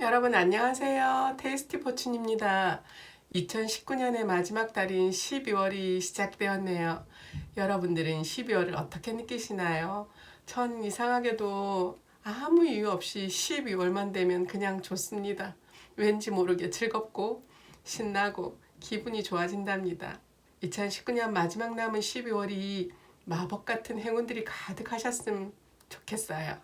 여러분 안녕하세요. 테이스티 포춘입니다. 2019년의 마지막 달인 12월이 시작되었네요. 여러분들은 12월을 어떻게 느끼시나요? 전 이상하게도 아무 이유 없이 12월만 되면 그냥 좋습니다. 왠지 모르게 즐겁고 신나고 기분이 좋아진답니다. 2019년 마지막 남은 12월이 마법 같은 행운들이 가득하셨으면 좋겠어요.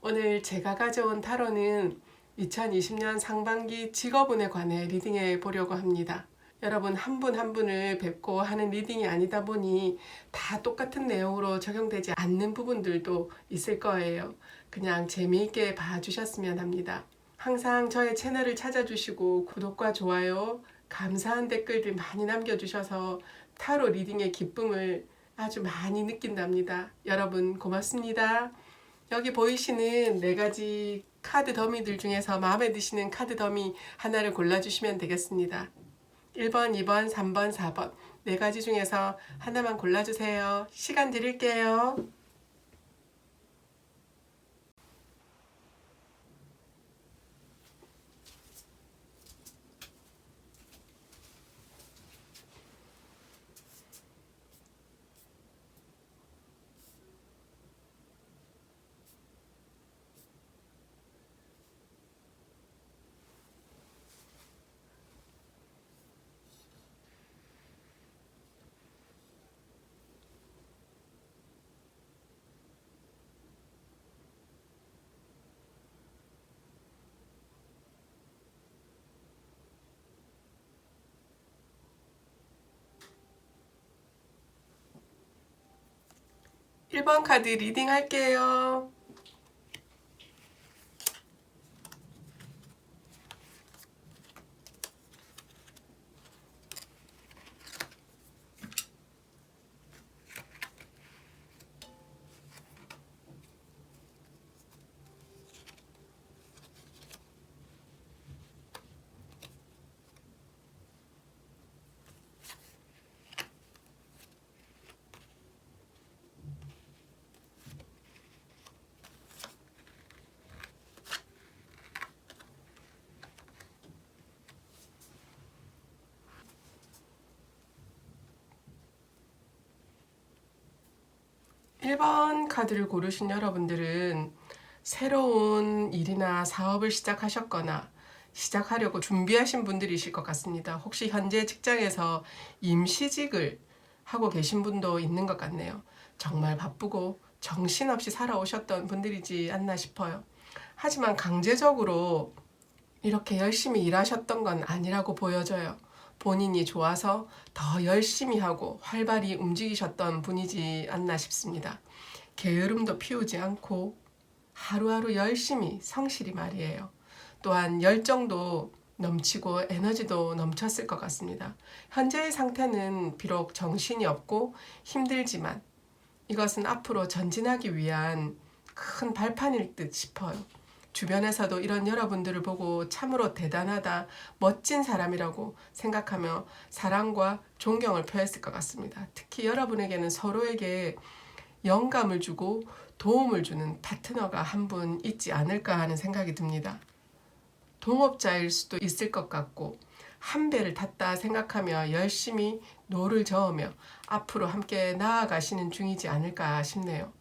오늘 제가 가져온 타로는 2020년 상반기 직업운에 관해 리딩해 보려고 합니다. 여러분 한 분 한 분을 뵙고 하는 리딩이 아니다 보니 다 똑같은 내용으로 적용되지 않는 부분들도 있을 거예요. 그냥 재미있게 봐주셨으면 합니다. 항상 저의 채널을 찾아주시고 구독과 좋아요, 감사한 댓글들 많이 남겨주셔서 타로 리딩의 기쁨을 아주 많이 느낀답니다. 여러분 고맙습니다. 여기 보이시는 4가지 카드 더미들 중에서 마음에 드시는 카드 더미 하나를 골라주시면 되겠습니다. 1번, 2번, 3번, 4번 4가지 중에서 하나만 골라주세요. 시간 드릴게요. 일 번 카드 리딩 할게요. 일 번 카드를 고르신 여러분들은 새로운 일이나 사업을 시작하셨거나 시작하려고 준비하신 분들이실 것 같습니다. 혹시 현재 직장에서 임시직을 하고 계신 분도 있는 것 같네요. 정말 바쁘고 정신없이 살아오셨던 분들이지 않나 싶어요. 하지만 강제적으로 이렇게 열심히 일하셨던 건 아니라고 보여져요. 본인이 좋아서 더 열심히 하고 활발히 움직이셨던 분이지 않나 싶습니다. 게으름도 피우지 않고 하루하루 열심히 성실히 말이에요. 또한 열정도 넘치고 에너지도 넘쳤을 것 같습니다. 현재의 상태는 비록 정신이 없고 힘들지만 이것은 앞으로 전진하기 위한 큰 발판일 듯 싶어요. 주변에서도 이런 여러분들을 보고 참으로 대단하다, 멋진 사람이라고 생각하며 사랑과 존경을 표했을 것 같습니다. 특히 여러분에게는 서로에게 영감을 주고 도움을 주는 파트너가 한 분 있지 않을까 하는 생각이 듭니다. 동업자일 수도 있을 것 같고 한 배를 탔다 생각하며 열심히 노를 저으며 앞으로 함께 나아가시는 중이지 않을까 싶네요.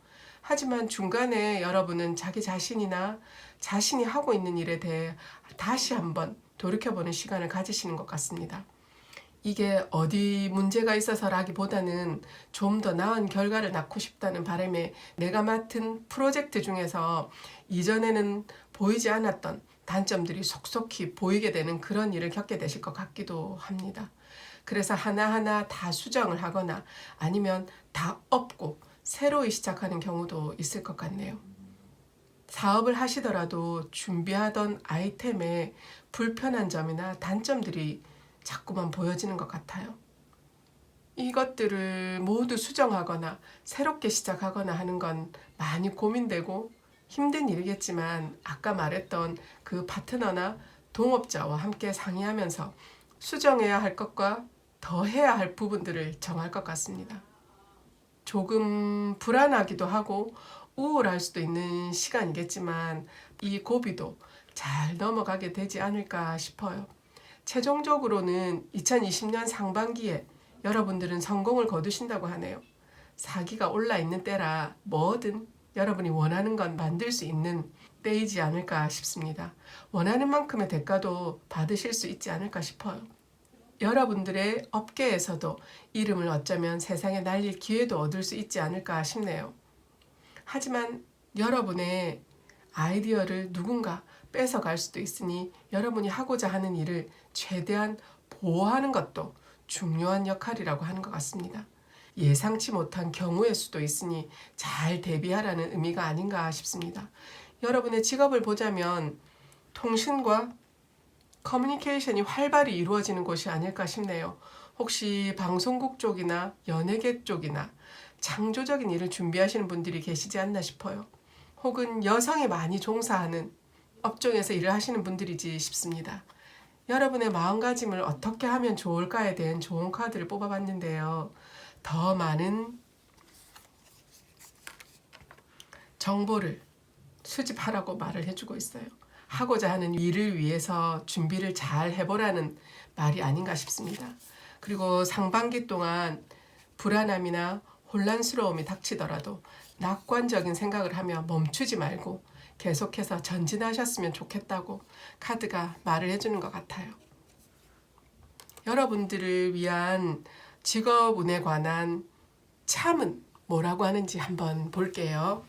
하지만 중간에 여러분은 자기 자신이나 자신이 하고 있는 일에 대해 다시 한번 돌이켜보는 시간을 가지시는 것 같습니다. 이게 어디 문제가 있어서라기보다는 좀 더 나은 결과를 낳고 싶다는 바람에 내가 맡은 프로젝트 중에서 이전에는 보이지 않았던 단점들이 속속히 보이게 되는 그런 일을 겪게 되실 것 같기도 합니다. 그래서 하나하나 다 수정을 하거나 아니면 다 엎고 새로이 시작하는 경우도 있을 것 같네요. 사업을 하시더라도 준비하던 아이템에 불편한 점이나 단점들이 자꾸만 보여지는 것 같아요. 이것들을 모두 수정하거나 새롭게 시작하거나 하는 건 많이 고민되고 힘든 일이겠지만 아까 말했던 그 파트너나 동업자와 함께 상의하면서 수정해야 할 것과 더 해야 할 부분들을 정할 것 같습니다. 조금 불안하기도 하고 우울할 수도 있는 시간이겠지만 이 고비도 잘 넘어가게 되지 않을까 싶어요. 최종적으로는 2020년 상반기에 여러분들은 성공을 거두신다고 하네요. 사기가 올라있는 때라 뭐든 여러분이 원하는 건 만들 수 있는 때이지 않을까 싶습니다. 원하는 만큼의 대가도 받으실 수 있지 않을까 싶어요. 여러분들의 업계에서도 이름을 어쩌면 세상에 날릴 기회도 얻을 수 있지 않을까 싶네요. 하지만 여러분의 아이디어를 누군가 뺏어갈 수도 있으니 여러분이 하고자 하는 일을 최대한 보호하는 것도 중요한 역할이라고 하는 것 같습니다. 예상치 못한 경우의 수도 있으니 잘 대비하라는 의미가 아닌가 싶습니다. 여러분의 직업을 보자면 통신과 커뮤니케이션이 활발히 이루어지는 곳이 아닐까 싶네요. 혹시 방송국 쪽이나 연예계 쪽이나 창조적인 일을 준비하시는 분들이 계시지 않나 싶어요. 혹은 여성이 많이 종사하는 업종에서 일을 하시는 분들이지 싶습니다. 여러분의 마음가짐을 어떻게 하면 좋을까에 대한 좋은 카드를 뽑아봤는데요. 더 많은 정보를 수집하라고 말을 해주고 있어요. 하고자 하는 일을 위해서 준비를 잘 해보라는 말이 아닌가 싶습니다. 그리고 상반기 동안 불안함이나 혼란스러움이 닥치더라도 낙관적인 생각을 하며 멈추지 말고 계속해서 전진하셨으면 좋겠다고 카드가 말을 해주는 것 같아요. 여러분들을 위한 직업운에 관한 참은 뭐라고 하는지 한번 볼게요.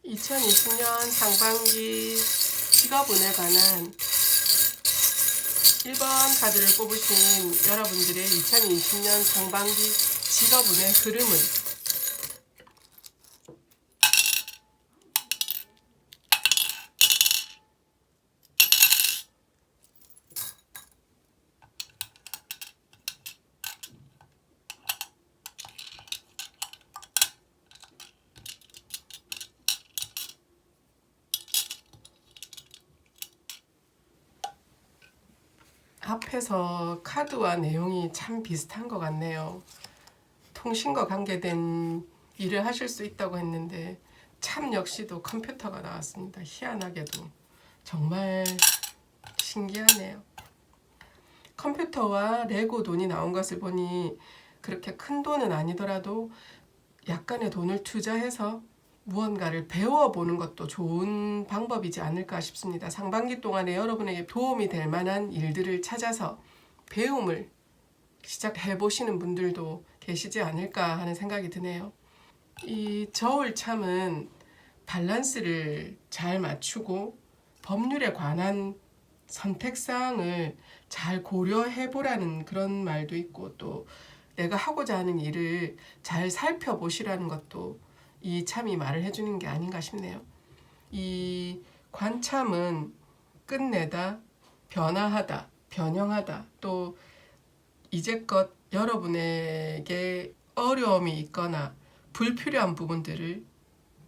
2020년 상반기 직업운에 관한 1번 카드를 뽑으신 여러분들의 2020년 상반기 직업운의 흐름은 앞에서 카드와 내용이 참 비슷한 것 같네요. 통신과 관계된 일을 하실 수 있다고 했는데 참 역시도 컴퓨터가 나왔습니다. 희한하게도 정말 신기하네요. 컴퓨터와 레고 돈이 나온 것을 보니 그렇게 큰 돈은 아니더라도 약간의 돈을 투자해서 무언가를 배워보는 것도 좋은 방법이지 않을까 싶습니다. 상반기 동안에 여러분에게 도움이 될 만한 일들을 찾아서 배움을 시작해 보시는 분들도 계시지 않을까 하는 생각이 드네요. 이 저울참은 밸런스를 잘 맞추고 법률에 관한 선택사항을 잘 고려해 보라는 그런 말도 있고, 또 내가 하고자 하는 일을 잘 살펴보시라는 것도 이 참이 말을 해주는 게 아닌가 싶네요. 이 관참은 끝내다, 변화하다, 변형하다, 또 이제껏 여러분에게 어려움이 있거나 불필요한 부분들을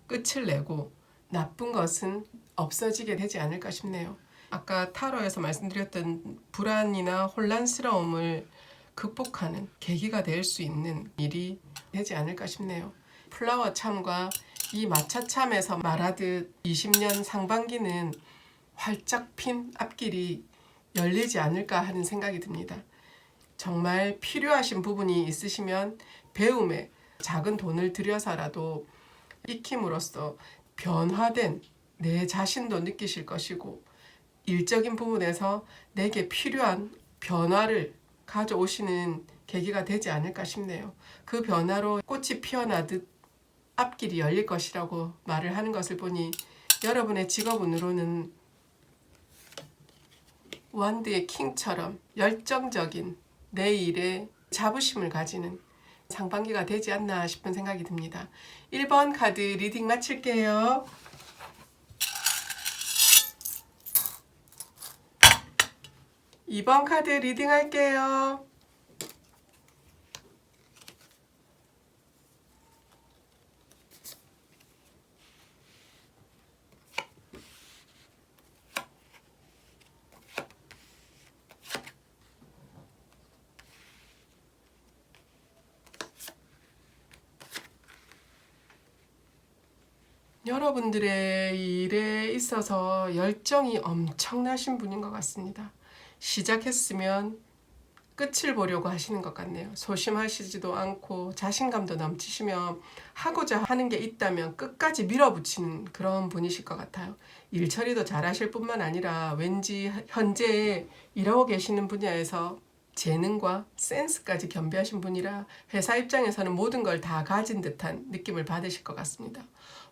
끝을 내고 나쁜 것은 없어지게 되지 않을까 싶네요. 아까 타로에서 말씀드렸던 불안이나 혼란스러움을 극복하는 계기가 될 수 있는 일이 되지 않을까 싶네요. 플라워 참과 이 마차 참에서 말하듯 20년 상반기는 활짝 핀 앞길이 열리지 않을까 하는 생각이 듭니다. 정말 필요하신 부분이 있으시면 배움에 작은 돈을 들여서라도 익힘으로써 변화된 내 자신도 느끼실 것이고, 일적인 부분에서 내게 필요한 변화를 가져오시는 계기가 되지 않을까 싶네요. 그 변화로 꽃이 피어나듯 앞길이 열릴 것이라고 말을 하는 것을 보니 여러분의 직업운으로는 완드의 킹처럼 열정적인 내 일에 자부심을 가지는 상반기가 되지 않나 싶은 생각이 듭니다. 1번 카드 리딩 마칠게요. 2번 카드 리딩 할게요. 여러분들의 일에 있어서 열정이 엄청나신 분인 것 같습니다. 시작했으면 끝을 보려고 하시는 것 같네요. 소심하시지도 않고 자신감도 넘치시며 하고자 하는 게 있다면 끝까지 밀어붙이는 그런 분이실 것 같아요. 일 처리도 잘하실 뿐만 아니라 왠지 현재 일하고 계시는 분야에서 재능과 센스까지 겸비하신 분이라 회사 입장에서는 모든 걸 다 가진 듯한 느낌을 받으실 것 같습니다.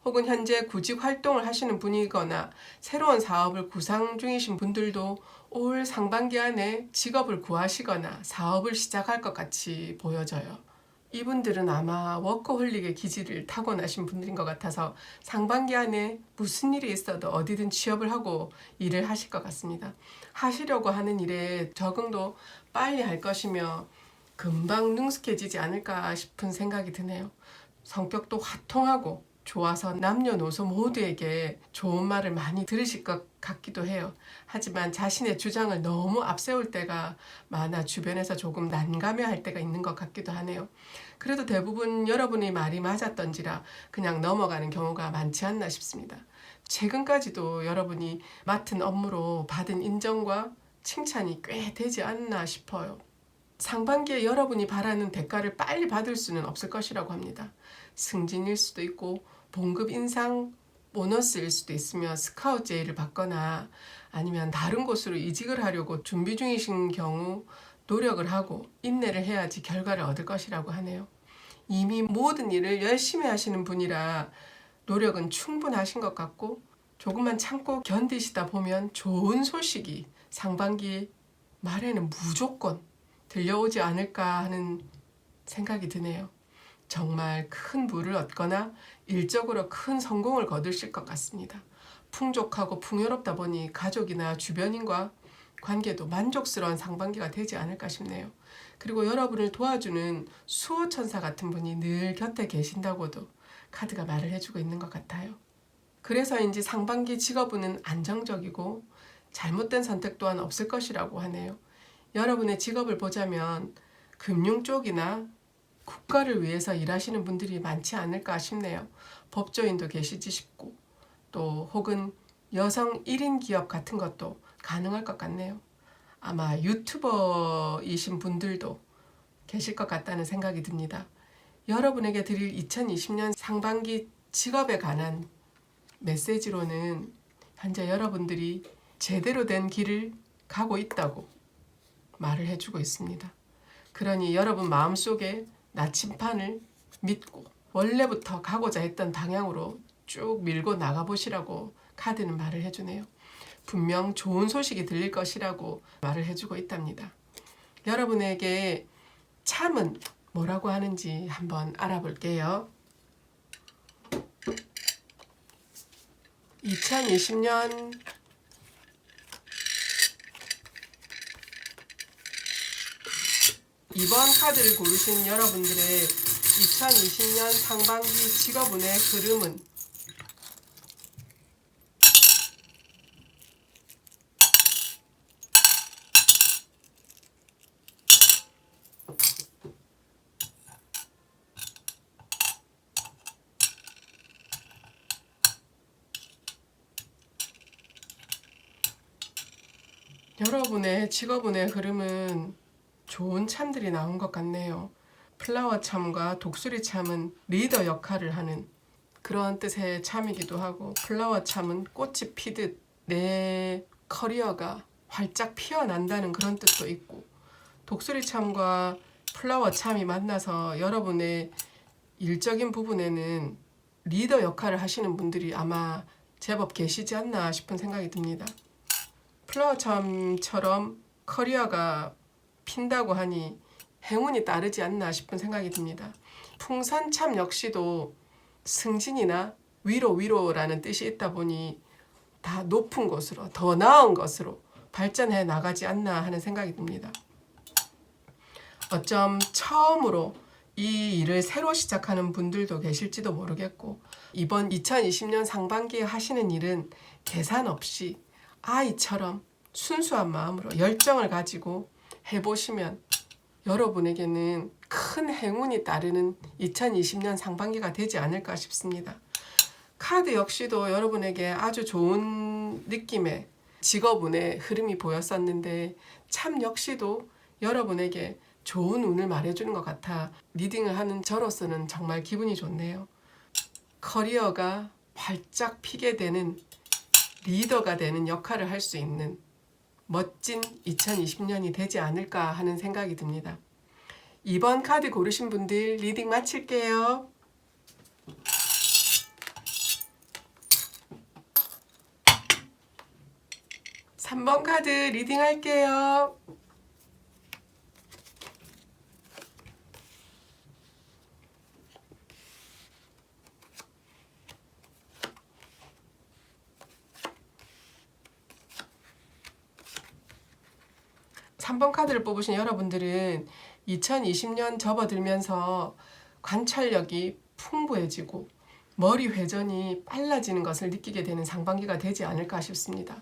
혹은 현재 구직 활동을 하시는 분이거나 새로운 사업을 구상 중이신 분들도 올 상반기 안에 직업을 구하시거나 사업을 시작할 것 같이 보여져요. 이분들은 아마 워커홀릭의 기질을 타고나신 분들인 것 같아서 상반기 안에 무슨 일이 있어도 어디든 취업을 하고 일을 하실 것 같습니다. 하시려고 하는 일에 적응도 빨리 할 것이며 금방 능숙해지지 않을까 싶은 생각이 드네요. 성격도 화통하고 좋아서 남녀노소 모두에게 좋은 말을 많이 들으실 것 같기도 해요. 하지만 자신의 주장을 너무 앞세울 때가 많아 주변에서 조금 난감해할 때가 있는 것 같기도 하네요. 그래도 대부분 여러분의 말이 맞았던지라 그냥 넘어가는 경우가 많지 않나 싶습니다. 최근까지도 여러분이 맡은 업무로 받은 인정과 칭찬이 꽤 되지 않나 싶어요. 상반기에 여러분이 바라는 대가를 빨리 받을 수는 없을 것이라고 합니다. 승진일 수도 있고 봉급 인상 보너스일 수도 있으며 스카우트 제의를 받거나 아니면 다른 곳으로 이직을 하려고 준비 중이신 경우 노력을 하고 인내를 해야지 결과를 얻을 것이라고 하네요. 이미 모든 일을 열심히 하시는 분이라 노력은 충분하신 것 같고 조금만 참고 견디시다 보면 좋은 소식이 상반기 말에는 무조건 들려오지 않을까 하는 생각이 드네요. 정말 큰 부를 얻거나 일적으로 큰 성공을 거두실 것 같습니다. 풍족하고 풍요롭다 보니 가족이나 주변인과 관계도 만족스러운 상반기가 되지 않을까 싶네요. 그리고 여러분을 도와주는 수호천사 같은 분이 늘 곁에 계신다고도 카드가 말을 해주고 있는 것 같아요. 그래서인지 상반기 직업운은 안정적이고 잘못된 선택 또한 없을 것이라고 하네요. 여러분의 직업을 보자면 금융 쪽이나 국가를 위해서 일하시는 분들이 많지 않을까 싶네요. 법조인도 계시지 싶고 또 혹은 여성 1인 기업 같은 것도 가능할 것 같네요. 아마 유튜버이신 분들도 계실 것 같다는 생각이 듭니다. 여러분에게 드릴 2020년 상반기 직업에 관한 메시지로는 현재 여러분들이 제대로 된 길을 가고 있다고 말을 해주고 있습니다. 그러니 여러분 마음속에 나침판을 믿고 원래부터 가고자 했던 방향으로 쭉 밀고 나가보시라고 카드는 말을 해주네요. 분명 좋은 소식이 들릴 것이라고 말을 해주고 있답니다. 여러분에게 참은 뭐라고 하는지 한번 알아볼게요. 2020년 이번 카드를 고르신 여러분들의 2020년 상반기 직업운의 흐름은 여러분의 직업운의 흐름은 좋은 참들이 나온 것 같네요. 플라워 참과 독수리 참은 리더 역할을 하는 그런 뜻의 참이기도 하고 플라워 참은 꽃이 피듯 내 커리어가 활짝 피어난다는 그런 뜻도 있고 독수리 참과 플라워 참이 만나서 여러분의 일적인 부분에는 리더 역할을 하시는 분들이 아마 제법 계시지 않나 싶은 생각이 듭니다. 플라워 참처럼 커리어가 핀다고 하니 행운이 따르지 않나 싶은 생각이 듭니다. 풍선참 역시도 승진이나 위로라는 뜻이 있다 보니 다 높은 곳으로 더 나은 것으로 발전해 나가지 않나 하는 생각이 듭니다. 어쩜 처음으로 이 일을 새로 시작하는 분들도 계실지도 모르겠고 이번 2020년 상반기에 하시는 일은 계산 없이 아이처럼 순수한 마음으로 열정을 가지고 해보시면 여러분에게는 큰 행운이 따르는 2020년 상반기가 되지 않을까 싶습니다. 카드 역시도 여러분에게 아주 좋은 느낌의 직업운의 흐름이 보였었는데 참 역시도 여러분에게 좋은 운을 말해주는 것 같아 리딩을 하는 저로서는 정말 기분이 좋네요. 커리어가 활짝 피게 되는 리더가 되는 역할을 할 수 있는 멋진 2020년이 되지 않을까 하는 생각이 듭니다. 2번 카드 고르신 분들 리딩 마칠게요. 3번 카드 리딩 할게요. 삼 번 카드를 뽑으신 여러분들은 2020년 접어들면서 관찰력이 풍부해지고 머리 회전이 빨라지는 것을 느끼게 되는 상반기가 되지 않을까 싶습니다.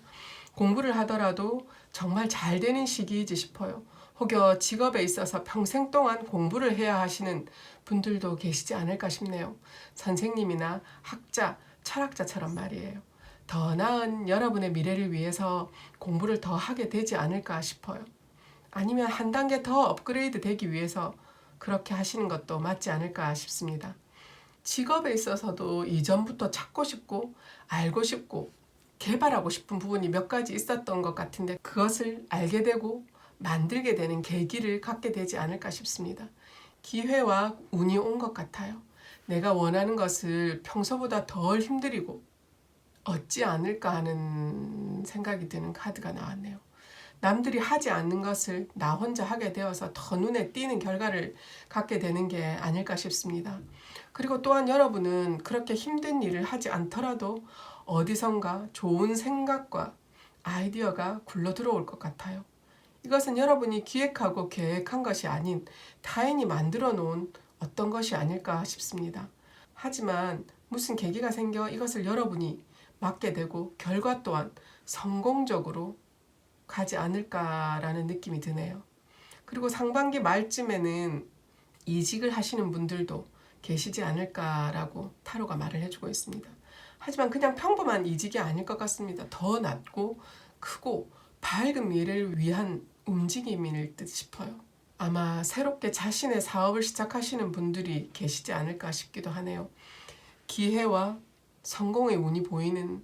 공부를 하더라도 정말 잘 되는 시기이지 싶어요. 혹여 직업에 있어서 평생 동안 공부를 해야 하시는 분들도 계시지 않을까 싶네요. 선생님이나 학자, 철학자처럼 말이에요. 더 나은 여러분의 미래를 위해서 공부를 더 하게 되지 않을까 싶어요. 아니면 한 단계 더 업그레이드 되기 위해서 그렇게 하시는 것도 맞지 않을까 싶습니다. 직업에 있어서도 이전부터 찾고 싶고 알고 싶고 개발하고 싶은 부분이 몇 가지 있었던 것 같은데 그것을 알게 되고 만들게 되는 계기를 갖게 되지 않을까 싶습니다. 기회와 운이 온 것 같아요. 내가 원하는 것을 평소보다 덜 힘들이고 얻지 않을까 하는 생각이 드는 카드가 나왔네요. 남들이 하지 않는 것을 나 혼자 하게 되어서 더 눈에 띄는 결과를 갖게 되는 게 아닐까 싶습니다. 그리고 또한 여러분은 그렇게 힘든 일을 하지 않더라도 어디선가 좋은 생각과 아이디어가 굴러 들어올 것 같아요. 이것은 여러분이 기획하고 계획한 것이 아닌 타인이 만들어 놓은 어떤 것이 아닐까 싶습니다. 하지만 무슨 계기가 생겨 이것을 여러분이 맡게 되고 결과 또한 성공적으로 가지 않을까라는 느낌이 드네요. 그리고 상반기 말쯤에는 이직을 하시는 분들도 계시지 않을까라고 타로가 말을 해주고 있습니다. 하지만 그냥 평범한 이직이 아닐 것 같습니다. 더 낮고 크고 밝은 미래를 위한 움직임일 듯 싶어요. 아마 새롭게 자신의 사업을 시작하시는 분들이 계시지 않을까 싶기도 하네요. 기회와 성공의 운이 보이는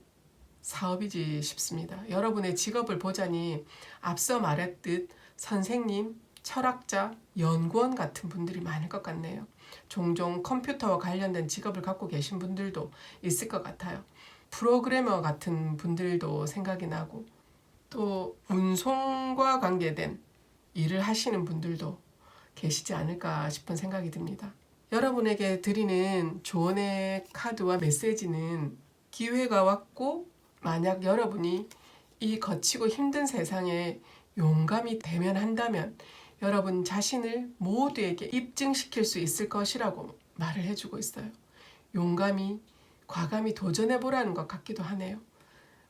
사업이지 싶습니다. 여러분의 직업을 보자니 앞서 말했듯 선생님, 철학자, 연구원 같은 분들이 많을 것 같네요. 종종 컴퓨터와 관련된 직업을 갖고 계신 분들도 있을 것 같아요. 프로그래머 같은 분들도 생각이 나고 또 운송과 관계된 일을 하시는 분들도 계시지 않을까 싶은 생각이 듭니다. 여러분에게 드리는 조언의 카드와 메시지는 기회가 왔고 만약 여러분이 이 거치고 힘든 세상에 용감히 대면한다면 여러분 자신을 모두에게 입증시킬 수 있을 것이라고 말을 해주고 있어요. 용감히 과감히 도전해보라는 것 같기도 하네요.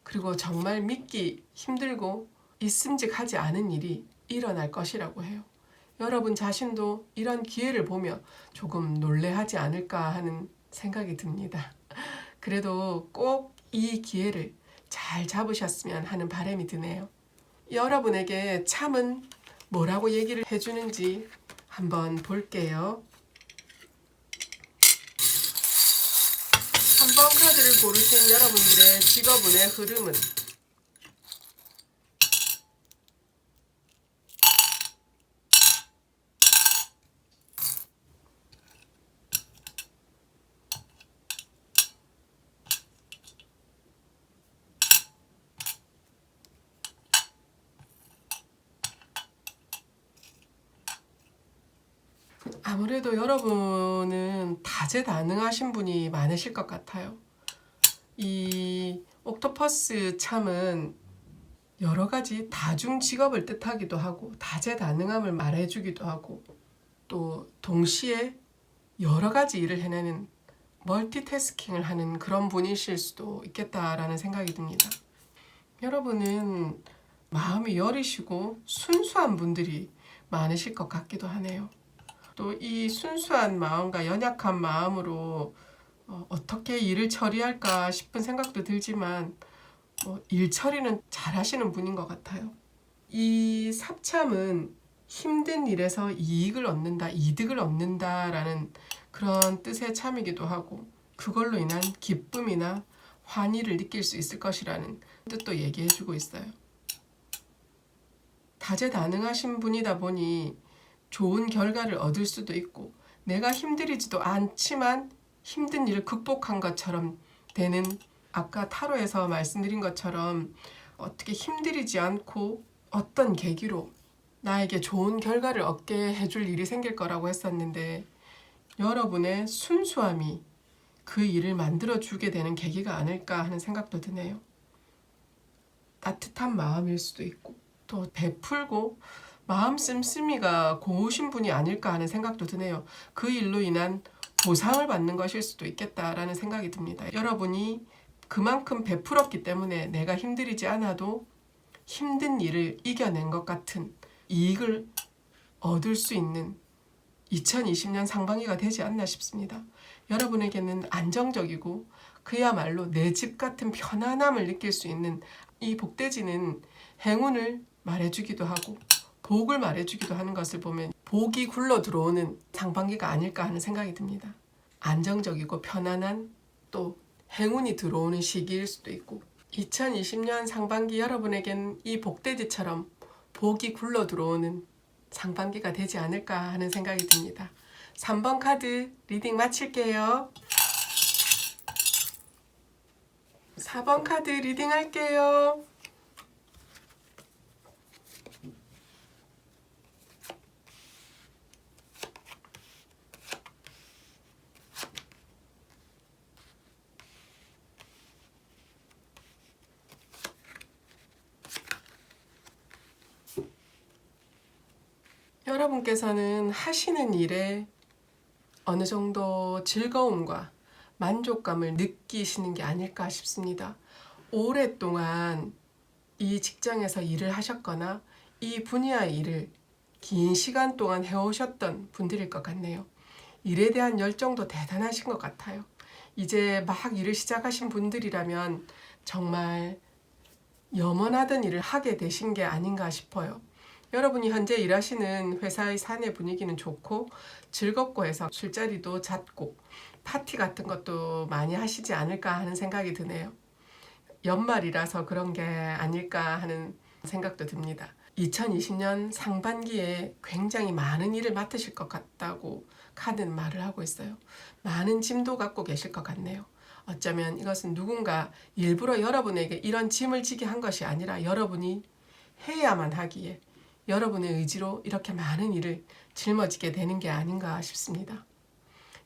그리고 정말 믿기 힘들고 있음직하지 않은 일이 일어날 것이라고 해요. 여러분 자신도 이런 기회를 보며 조금 놀래하지 않을까 하는 생각이 듭니다. 그래도 꼭 이 기회를 잘 잡으셨으면 하는 바람이 드네요. 여러분에게 참은 뭐라고 얘기를 해주는지 한번 볼게요. 3번 카드를 고르신 여러분들의 직업운의 흐름은 아무래도 여러분은 다재다능하신 분이 많으실 것 같아요. 이 옥토퍼스 참은 여러 가지 다중 직업을 뜻하기도 하고 다재다능함을 말해주기도 하고 또 동시에 여러 가지 일을 해내는 멀티태스킹을 하는 그런 분이실 수도 있겠다라는 생각이 듭니다. 여러분은 마음이 여리시고 순수한 분들이 많으실 것 같기도 하네요. 또 이 순수한 마음과 연약한 마음으로 어떻게 일을 처리할까 싶은 생각도 들지만 일 처리는 잘 하시는 분인 것 같아요. 이 삽참은 힘든 일에서 이익을 얻는다, 이득을 얻는다라는 그런 뜻의 참이기도 하고 그걸로 인한 기쁨이나 환희를 느낄 수 있을 것이라는 뜻도 얘기해주고 있어요. 다재다능하신 분이다 보니 좋은 결과를 얻을 수도 있고 내가 힘들이지도 않지만 힘든 일을 극복한 것처럼 되는 아까 타로에서 말씀드린 것처럼 어떻게 힘들이지 않고 어떤 계기로 나에게 좋은 결과를 얻게 해줄 일이 생길 거라고 했었는데 여러분의 순수함이 그 일을 만들어주게 되는 계기가 아닐까 하는 생각도 드네요. 따뜻한 마음일 수도 있고 또 베풀고 마음 씀씀이가 고우신 분이 아닐까 하는 생각도 드네요. 그 일로 인한 보상을 받는 것일 수도 있겠다라는 생각이 듭니다. 여러분이 그만큼 베풀었기 때문에 내가 힘들이지 않아도 힘든 일을 이겨낸 것 같은 이익을 얻을 수 있는 2020년 상반기가 되지 않나 싶습니다. 여러분에게는 안정적이고 그야말로 내 집 같은 편안함을 느낄 수 있는 이 복돼지는 행운을 말해주기도 하고 복을 말해주기도 하는 것을 보면 복이 굴러 들어오는 상반기가 아닐까 하는 생각이 듭니다. 안정적이고 편안한 또 행운이 들어오는 시기일 수도 있고 2020년 상반기 여러분에겐 이 복돼지처럼 복이 굴러 들어오는 상반기가 되지 않을까 하는 생각이 듭니다. 3번 카드 리딩 마칠게요. 4번 카드 리딩 할게요. 여러분께서는 하시는 일에 어느 정도 즐거움과 만족감을 느끼시는 게 아닐까 싶습니다. 오랫동안 이 직장에서 일을 하셨거나 이 분야의 일을 긴 시간 동안 해오셨던 분들일 것 같네요. 일에 대한 열정도 대단하신 것 같아요. 이제 막 일을 시작하신 분들이라면 정말 염원하던 일을 하게 되신 게 아닌가 싶어요. 여러분이 현재 일하시는 회사의 사내 분위기는 좋고 즐겁고 해서 술자리도 잦고 파티 같은 것도 많이 하시지 않을까 하는 생각이 드네요. 연말이라서 그런 게 아닐까 하는 생각도 듭니다. 2020년 상반기에 굉장히 많은 일을 맡으실 것 같다고 카드는 말을 하고 있어요. 많은 짐도 갖고 계실 것 같네요. 어쩌면 이것은 누군가 일부러 여러분에게 이런 짐을 지게 한 것이 아니라 여러분이 해야만 하기에 여러분의 의지로 이렇게 많은 일을 짊어지게 되는 게 아닌가 싶습니다.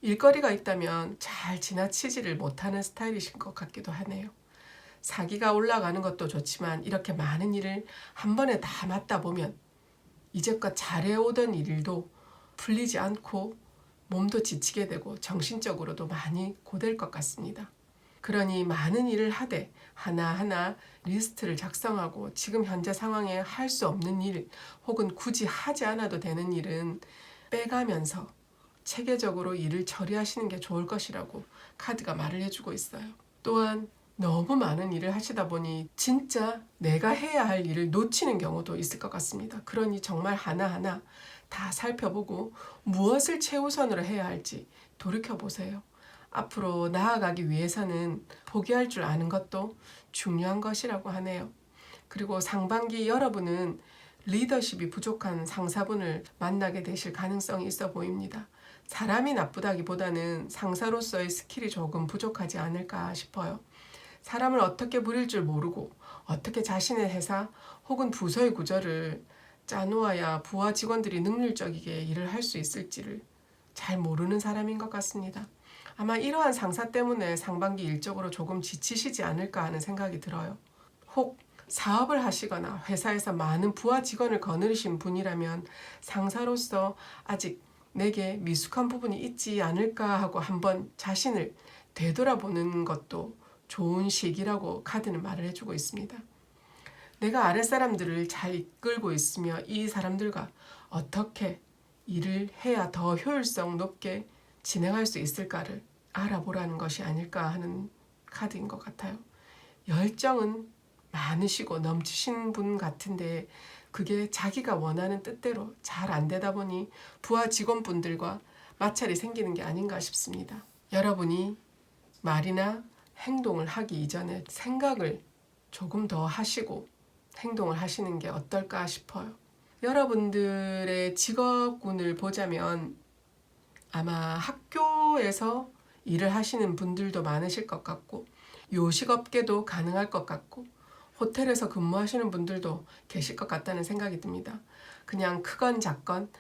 일거리가 있다면 잘 지나치지를 못하는 스타일이신 것 같기도 하네요. 사기가 올라가는 것도 좋지만 이렇게 많은 일을 한 번에 다 맡다 보면 이제껏 잘해오던 일도 풀리지 않고 몸도 지치게 되고 정신적으로도 많이 고될 것 같습니다. 그러니 많은 일을 하되 하나하나 리스트를 작성하고 지금 현재 상황에 할 수 없는 일 혹은 굳이 하지 않아도 되는 일은 빼가면서 체계적으로 일을 처리하시는 게 좋을 것이라고 카드가 말을 해주고 있어요. 또한 너무 많은 일을 하시다 보니 진짜 내가 해야 할 일을 놓치는 경우도 있을 것 같습니다. 그러니 정말 하나하나 다 살펴보고 무엇을 최우선으로 해야 할지 돌이켜보세요. 앞으로 나아가기 위해서는 포기할 줄 아는 것도 중요한 것이라고 하네요. 그리고 상반기 여러분은 리더십이 부족한 상사분을 만나게 되실 가능성이 있어 보입니다. 사람이 나쁘다기보다는 상사로서의 스킬이 조금 부족하지 않을까 싶어요. 사람을 어떻게 부릴 줄 모르고 어떻게 자신의 회사 혹은 부서의 구조를 짜놓아야 부하 직원들이 능률적이게 일을 할 수 있을지를 잘 모르는 사람인 것 같습니다. 아마 이러한 상사 때문에 상반기 일적으로 조금 지치시지 않을까 하는 생각이 들어요. 혹 사업을 하시거나 회사에서 많은 부하 직원을 거느리신 분이라면 상사로서 아직 내게 미숙한 부분이 있지 않을까 하고 한번 자신을 되돌아보는 것도 좋은 시기라고 카드는 말을 해주고 있습니다. 내가 아랫사람들을 잘 이끌고 있으며 이 사람들과 어떻게 일을 해야 더 효율성 높게 진행할 수 있을까를 알아보라는 것이 아닐까 하는 카드인 것 같아요. 열정은 많으시고 넘치신 분 같은데 그게 자기가 원하는 뜻대로 잘 안 되다 보니 부하 직원분들과 마찰이 생기는 게 아닌가 싶습니다. 여러분이 말이나 행동을 하기 이전에 생각을 조금 더 하시고 행동을 하시는 게 어떨까 싶어요. 여러분들의 직업군을 보자면 아마 학교에서 일을 하시는 분들도 많으실 것 같고 요식업계도 가능할 것 같고 호텔에서 근무하시는 분들도 계실 것 같다는 생각이 듭니다. 그냥 크건 작건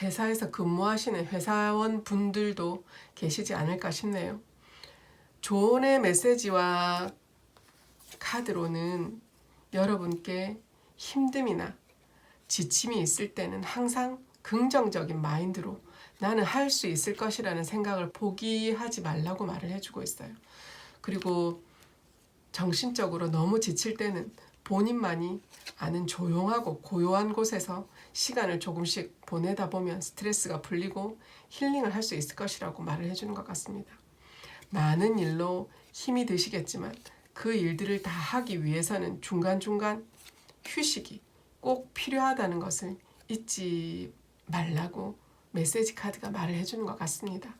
회사에서 근무하시는 회사원 분들도 계시지 않을까 싶네요. 조언의 메시지와 카드로는 여러분께 힘듦이나 지침이 있을 때는 항상 긍정적인 마인드로 나는 할 수 있을 것이라는 생각을 포기하지 말라고 말을 해주고 있어요. 그리고 정신적으로 너무 지칠 때는 본인만이 아는 조용하고 고요한 곳에서 시간을 조금씩 보내다 보면 스트레스가 풀리고 힐링을 할 수 있을 것이라고 말을 해주는 것 같습니다. 많은 일로 힘이 드시겠지만 그 일들을 다 하기 위해서는 중간중간 휴식이 꼭 필요하다는 것을 잊지 말라고 메시지 카드가 말을 해주는 것 같습니다.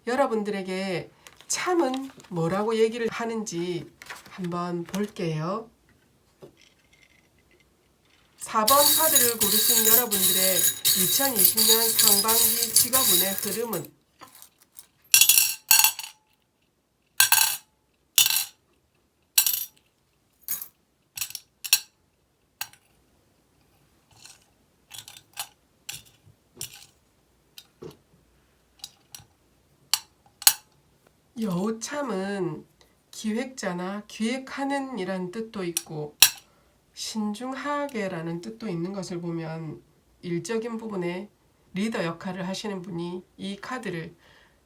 여러분들에게 참은 뭐라고 얘기를 하는지 한번 볼게요. 4번 카드를 고르신 여러분들의 2020년 상반기 직업운의 흐름은 여우참은 기획자나 기획하는 이라는 뜻도 있고 신중하게라는 뜻도 있는 것을 보면 일적인 부분에 리더 역할을 하시는 분이 이 카드를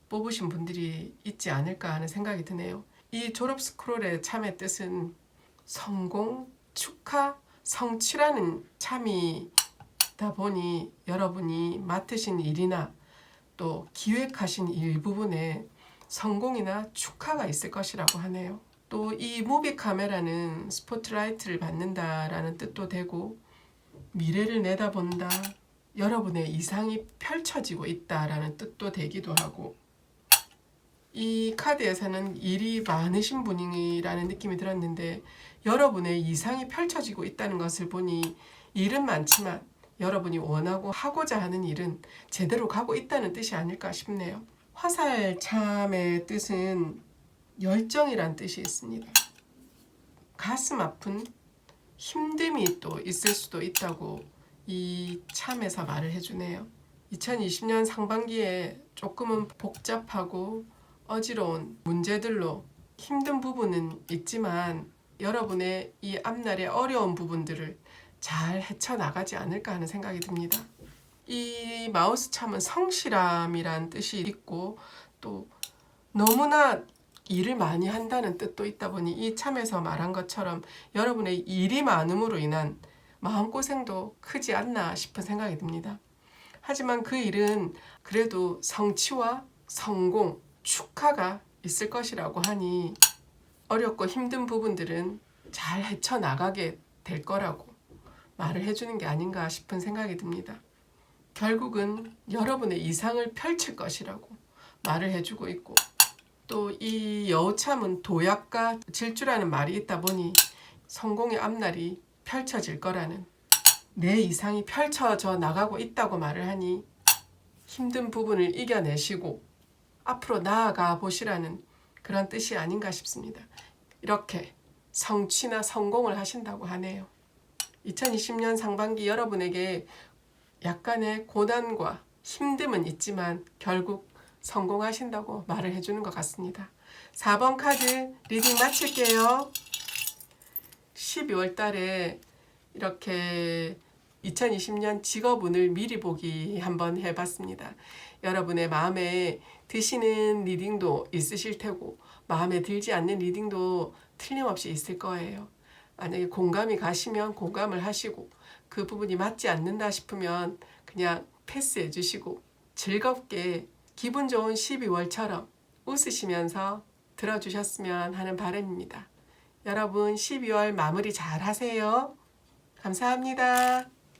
뽑으신 분들이 있지 않을까 하는 생각이 드네요. 이 졸업 스크롤의 참의 뜻은 성공, 축하, 성취라는 참이다 보니 여러분이 맡으신 일이나 또 기획하신 일부분에 성공이나 축하가 있을 것이라고 하네요. 또 이 무비 카메라는 스포트라이트를 받는다라는 뜻도 되고 미래를 내다본다, 여러분의 이상이 펼쳐지고 있다라는 뜻도 되기도 하고 이 카드에서는 일이 많으신 분이라는 느낌이 들었는데 여러분의 이상이 펼쳐지고 있다는 것을 보니 일은 많지만 여러분이 원하고 하고자 하는 일은 제대로 가고 있다는 뜻이 아닐까 싶네요. 화살참의 뜻은 열정이란 뜻이 있습니다. 가슴 아픈 힘듦이 또 있을 수도 있다고 이 참에서 말을 해주네요. 2020년 상반기에 조금은 복잡하고 어지러운 문제들로 힘든 부분은 있지만 여러분의 이 앞날의 어려운 부분들을 잘 헤쳐나가지 않을까 하는 생각이 듭니다. 이 마우스 참은 성실함이란 뜻이 있고 또 너무나 일을 많이 한다는 뜻도 있다 보니 이 참에서 말한 것처럼 여러분의 일이 많음으로 인한 마음고생도 크지 않나 싶은 생각이 듭니다. 하지만 그 일은 그래도 성취와 성공, 축하가 있을 것이라고 하니 어렵고 힘든 부분들은 잘 헤쳐나가게 될 거라고 말을 해주는 게 아닌가 싶은 생각이 듭니다. 결국은 여러분의 이상을 펼칠 것이라고 말을 해주고 있고 또 이 여우참은 도약과 질주라는 말이 있다 보니 성공의 앞날이 펼쳐질 거라는 내 이상이 펼쳐져 나가고 있다고 말을 하니 힘든 부분을 이겨내시고 앞으로 나아가 보시라는 그런 뜻이 아닌가 싶습니다. 이렇게 성취나 성공을 하신다고 하네요. 2020년 상반기 여러분에게 약간의 고난과 힘듦은 있지만 결국 성공하신다고 말을 해주는 것 같습니다. 4번 카드 리딩 마칠게요. 12월 달에 이렇게 2020년 직업운을 미리 보기 한번 해봤습니다. 여러분의 마음에 드시는 리딩도 있으실 테고 마음에 들지 않는 리딩도 틀림없이 있을 거예요. 만약에 공감이 가시면 공감을 하시고 그 부분이 맞지 않는다 싶으면 그냥 패스해 주시고 즐겁게 기분 좋은 12월처럼 웃으시면서 들어주셨으면 하는 바람입니다. 여러분 12월 마무리 잘 하세요. 감사합니다.